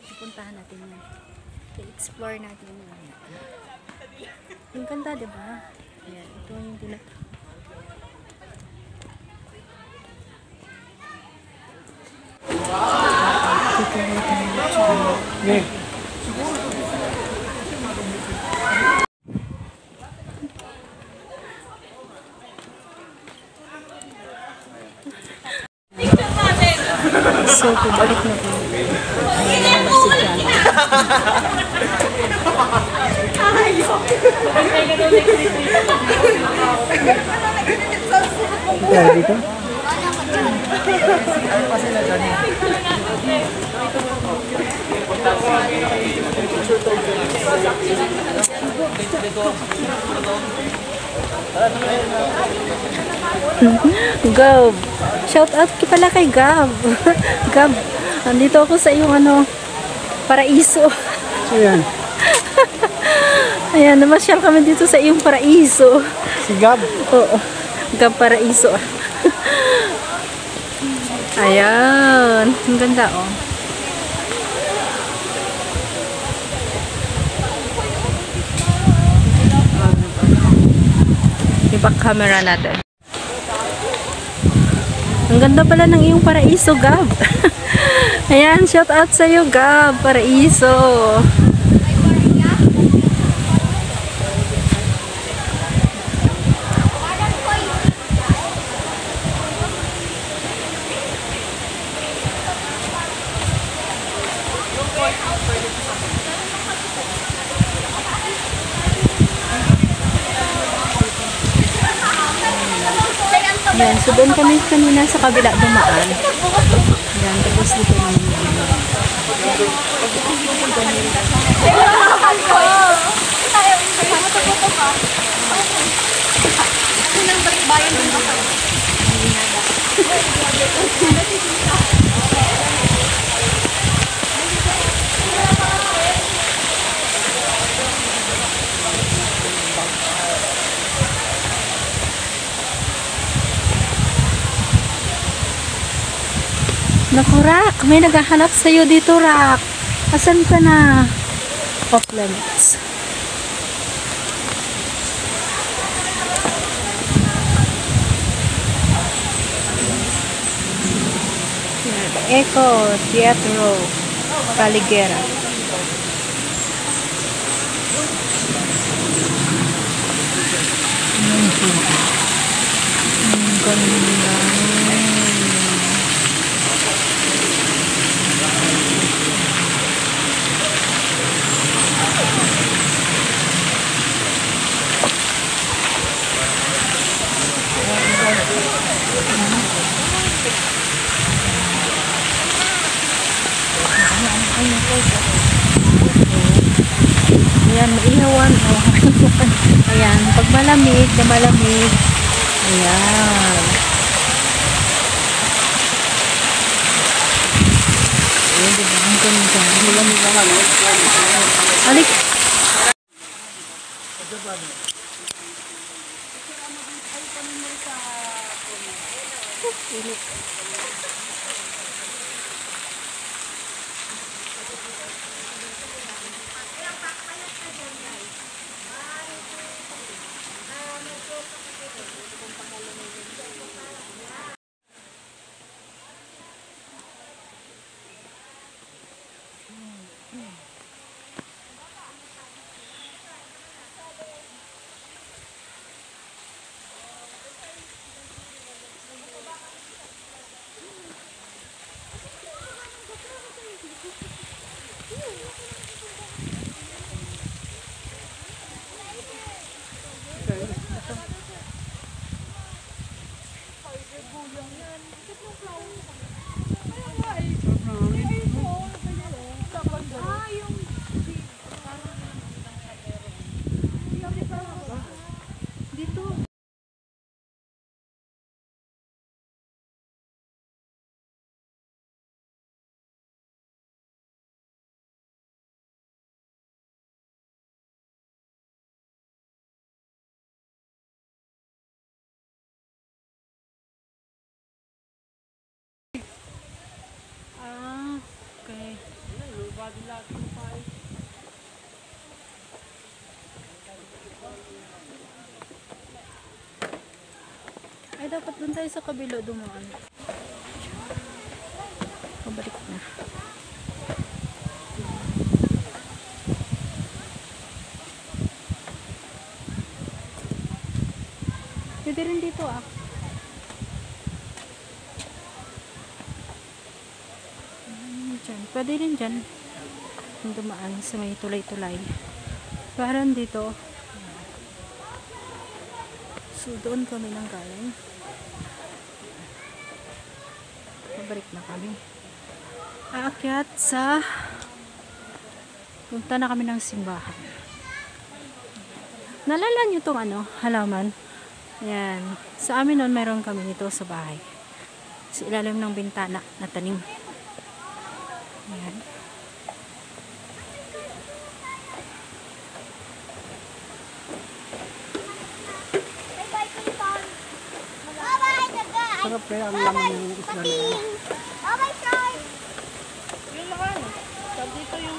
Pupuntahan natin yan. I-explore natin yan. Yung ganda, diba? Ayan, ito yung tinatawag. So, balik na po. Ayan na si John. Kaya dito? Gab. Shout out ki pala kay Gab. Gab, andito ako sa iyong paraiso. Ayan. Ayan, namasyal kami dito sa iyong paraiso. Si Gab. Oo. Gab paraiso. Ayan. Ang ganda, oh. I-back camera natin. Ang ganda pala ng iyong paraiso, Gab. Ayan, shout out sa iyo, Gab, paraiso. Ayan, so doon kami kanina sa kabila dumaan. Ayan, tapos dito naman. Naku, Rak, may naghahanap sa'yo dito, Rak. Asan ka na? Off limits. Eco Teatro Caligera. Ganda. Ayan, maihawan. Oh. Ayan, pag malamig, na malamig. Ayan. Ayan, diba? Ang ganda. Alik. Ay, dapat dun tayo sa kabilo dumaan. Pabalik na. Pwede rin dito ah. Dyan. Pwede rin dyan. Yung dumaan sa may tulay-tulay. Parang dito. So, doon kami nang galing. Pabalik na kami. Aakyat sa punta na kami ng simbahan. Nalala nyo itong halaman? Ayan. Sa amin noon, mayroon kami nito sa bahay. Sa ilalim ng bintana na tanim. Ayan. Sarap kaya ang laman ng isla na yan. Yung mga sabi dito yung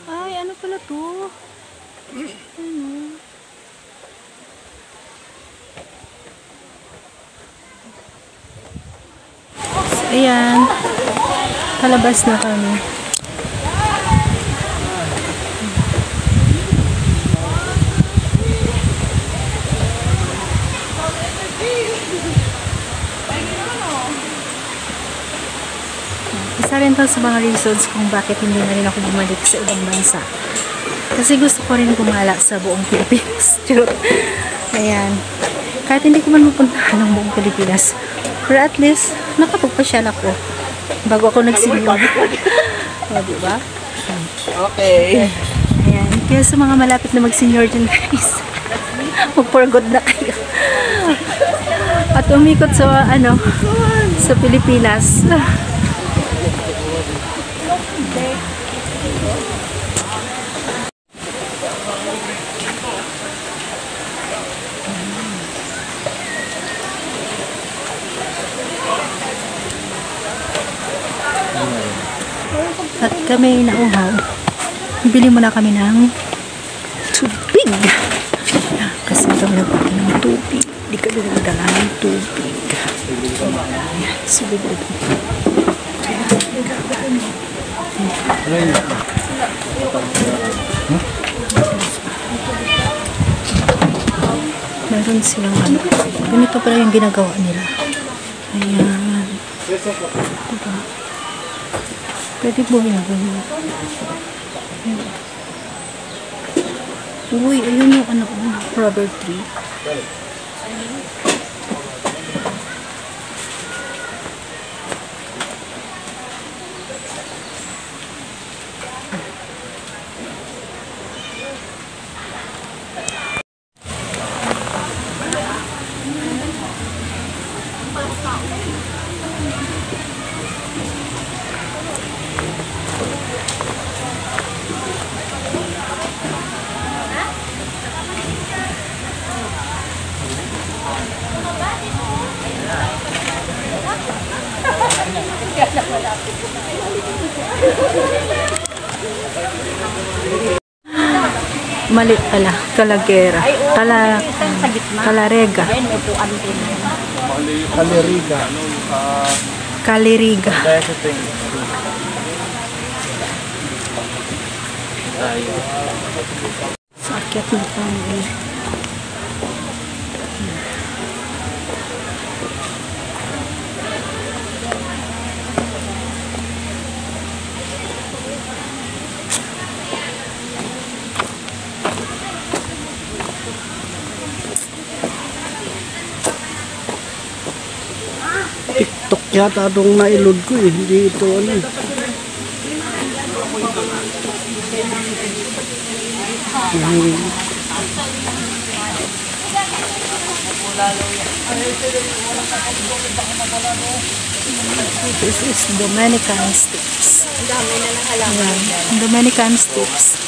ay, ano pala to? Ano? Ayan. Palabas na kami. Isa rin to sa mga reasons kung bakit hindi na rin ako bumalik sa ibang bansa. Kasi gusto ko rin gumala sa buong Pilipinas. Ayan. Kahit hindi ko man mapuntahan ng buong Pilipinas. Pero at least, nakapagpasyal ako. Bago ako nagsimula. O, diba? Okay. Ayan. Kaya sa mga malapit na mag-senior dyan, guys, mag-for-good na kayo. At umikot sa, sa Pilipinas. At kami nauhaw. Bili muna kami ng tubig. Kasi ito nagpapin ng tubig. Hindi ka doon nagdala ng tubig. Subig ito. Meron silang ganito pala yung ginagawa nila. Ayan. Diba? Pwede po yung ganyan. Uy, ayun yung rubber tree. Mali pala, kalagera. Kalarega. Kaliriga. Kaliriga. Sakit na tayo. TikTok yata itong nailod ko eh. Hindi ito This is Dominican Steps. Ang dami na ng halaman. Ayan. Dominican Steps.